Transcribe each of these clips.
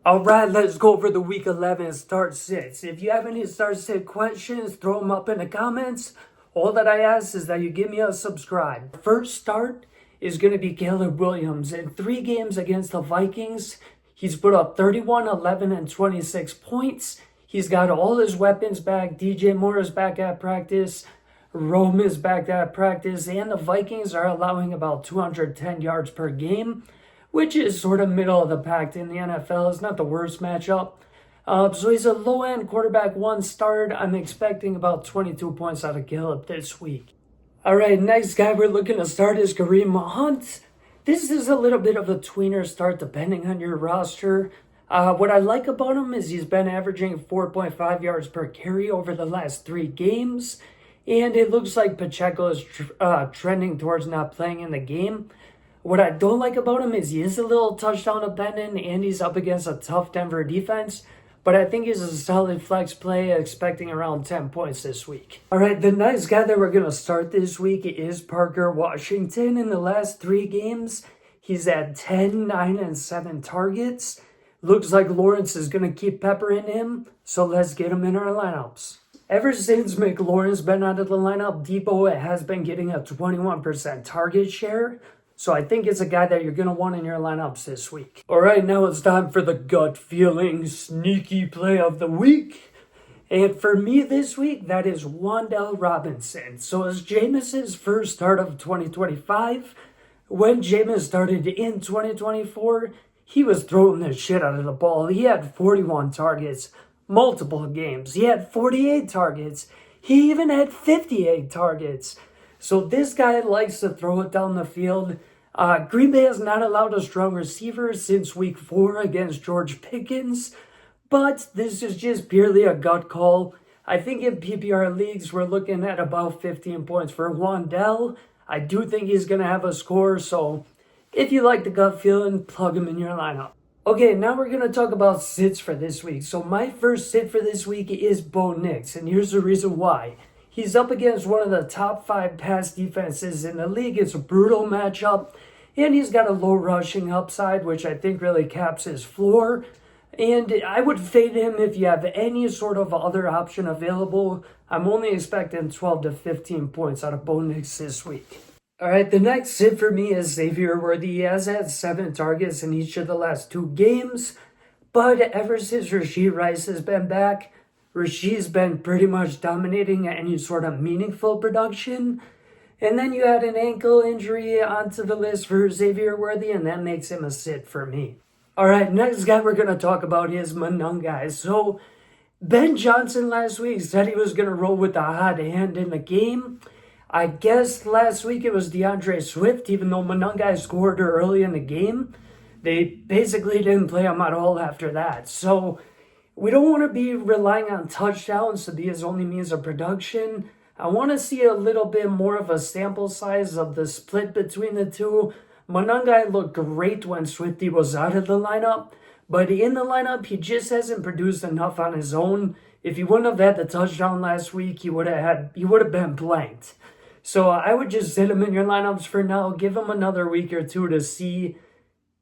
Alright, let's go over the week 11 start sits. If you have any start sit questions, throw them up in the comments. All that I ask is that you give me a subscribe. First start is going to be Caleb Williams. In 3 games against the Vikings, he's put up 31, 11, and 26 points. He's got all his weapons back. DJ Moore is back at practice. Rome is back at practice. And the Vikings are allowing about 210 yards per game, which is sort of middle of the pack in the NFL. It's not the worst matchup. So he's a low-end quarterback 1 start. I'm expecting about 22 points out of Caleb this week. All right, next guy we're looking to start is Kareem Hunt. This is a little bit of a tweener start depending on your roster. What I like about him is he's been averaging 4.5 yards per carry over the last 3 games. And it looks like Pacheco is trending towards not playing in the game. What I don't like about him is he is a little touchdown dependent and he's up against a tough Denver defense. But I think he's a solid flex play, expecting around 10 points this week. All right, the next guy that we're going to start this week is Parker Washington. In the last 3 games, he's had 10, 9, and 7 targets. Looks like Lawrence is going to keep peppering him, so let's get him in our lineups. Ever since McLaurin's been out of the lineup, Deebo has been getting a 21% target share. So I think it's a guy that you're going to want in your lineups this week. All right, now it's time for the gut feeling sneaky play of the week. And for me this week, that is Wandale Robinson. So it's Jameis's first start of 2025. When Jameis started in 2024, he was throwing the shit out of the ball. He had 41 targets, multiple games. He had 48 targets. He even had 58 targets. So this guy likes to throw it down the field. Green Bay has not allowed a strong receiver since week 4 against George Pickens, but this is just purely a gut call. I think in PPR leagues, we're looking at about 15 points for Wandale. I do think he's going to have a score, so if you like the gut feeling, plug him in your lineup. Okay, now we're going to talk about sits for this week. So my first sit for this week is Bo Nix, and here's the reason why. He's up against one of the top 5 pass defenses in the league. It's a brutal matchup, and he's got a low rushing upside, which I think really caps his floor. And I would fade him if you have any sort of other option available. I'm only expecting 12 to 15 points out of Bo Nix this week. All right, the next sit for me is Xavier Worthy. He has had 7 targets in each of the last 2 games, but ever since Rashee Rice has been back, Rashee's been pretty much dominating any sort of meaningful production. And then you add an ankle injury onto the list for Xavier Worthy, and that makes him a sit for me. All right, next guy we're going to talk about is Monagai. So Ben Johnson last week said he was going to roll with the hot hand in the game. I guess last week it was DeAndre Swift, even though Monagai scored early in the game. They basically didn't play him at all after that. So we don't want to be relying on touchdowns to be his only means of production. I want to see a little bit more of a sample size of the split between the two. Monagai looked great when Swifty was out of the lineup, but in the lineup, he just hasn't produced enough on his own. If he wouldn't have had the touchdown last week, he would have been blanked. So I would just sit him in your lineups for now. Give him another week or 2 to see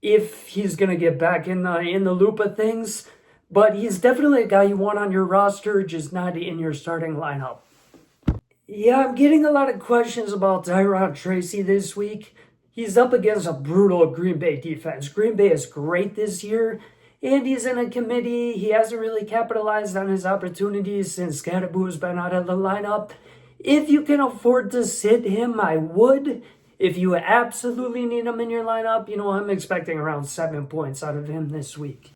if he's going to get back in the loop of things. But he's definitely a guy you want on your roster, just not in your starting lineup. Yeah, I'm getting a lot of questions about Tyrone Tracy this week. He's up against a brutal Green Bay defense. Green Bay is great this year, and he's in a committee. He hasn't really capitalized on his opportunities since Scatterboo's been out of the lineup. If you can afford to sit him, I would. If you absolutely need him in your lineup, I'm expecting around 7 points out of him this week.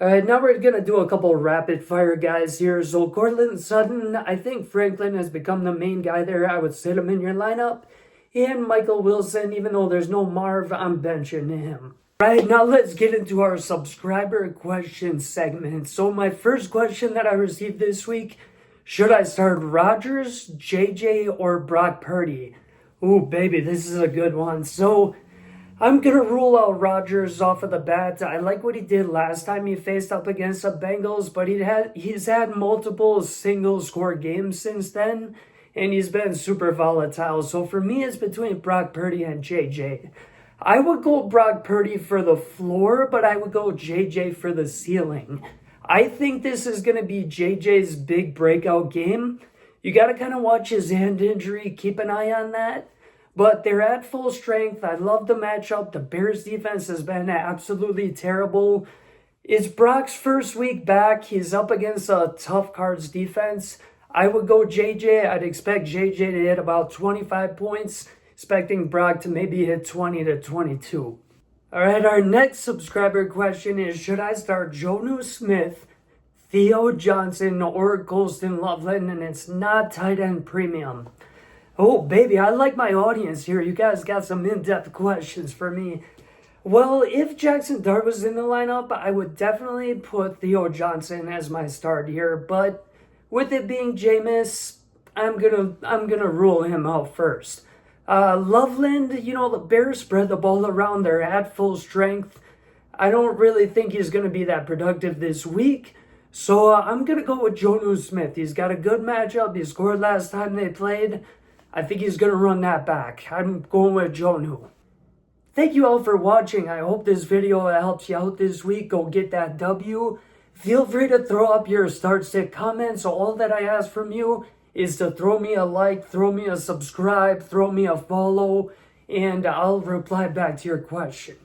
All right, now we're going to do a couple rapid fire guys here. So Cortland Sutton, I think Franklin has become the main guy there. I would sit him in your lineup. And Michael Wilson, even though there's no Marv, I'm benching him. All right, now let's get into our subscriber question segment. So my first question that I received this week, should I start Rodgers, JJ, or Brock Purdy? Ooh, baby, this is a good one. So I'm going to rule out Rodgers off of the bat. I like what he did last time he faced up against the Bengals, but he's had multiple single-score games since then, and he's been super volatile. So for me, it's between Brock Purdy and JJ. I would go Brock Purdy for the floor, but I would go JJ for the ceiling. I think this is going to be JJ's big breakout game. You got to kind of watch his hand injury, keep an eye on that. But they're at full strength. I love the matchup. The Bears defense has been absolutely terrible. It's Brock's first week back. He's up against a tough Cards defense. I would go JJ. I'd expect JJ to hit about 25 points, expecting Brock to maybe hit 20 to 22. All right, our next subscriber question is, should I start Jonnu Smith, Theo Johnson, or Colston Loveland? And it's not tight end premium. Oh, baby, I like my audience here. You guys got some in-depth questions for me. Well, if Jackson Dart was in the lineup, I would definitely put Theo Johnson as my start here. But with it being Jameis, I'm gonna rule him out first. Loveland, the Bears spread the ball around. They're at full strength. I don't really think he's going to be that productive this week. So I'm going to go with Jonnu Smith. He's got a good matchup. He scored last time they played. I think he's going to run that back. I'm going with Jonnu. Thank you all for watching. I hope this video helps you out this week. Go get that W. Feel free to throw up your start sit comments. All that I ask from you is to throw me a like, throw me a subscribe, throw me a follow, and I'll reply back to your question.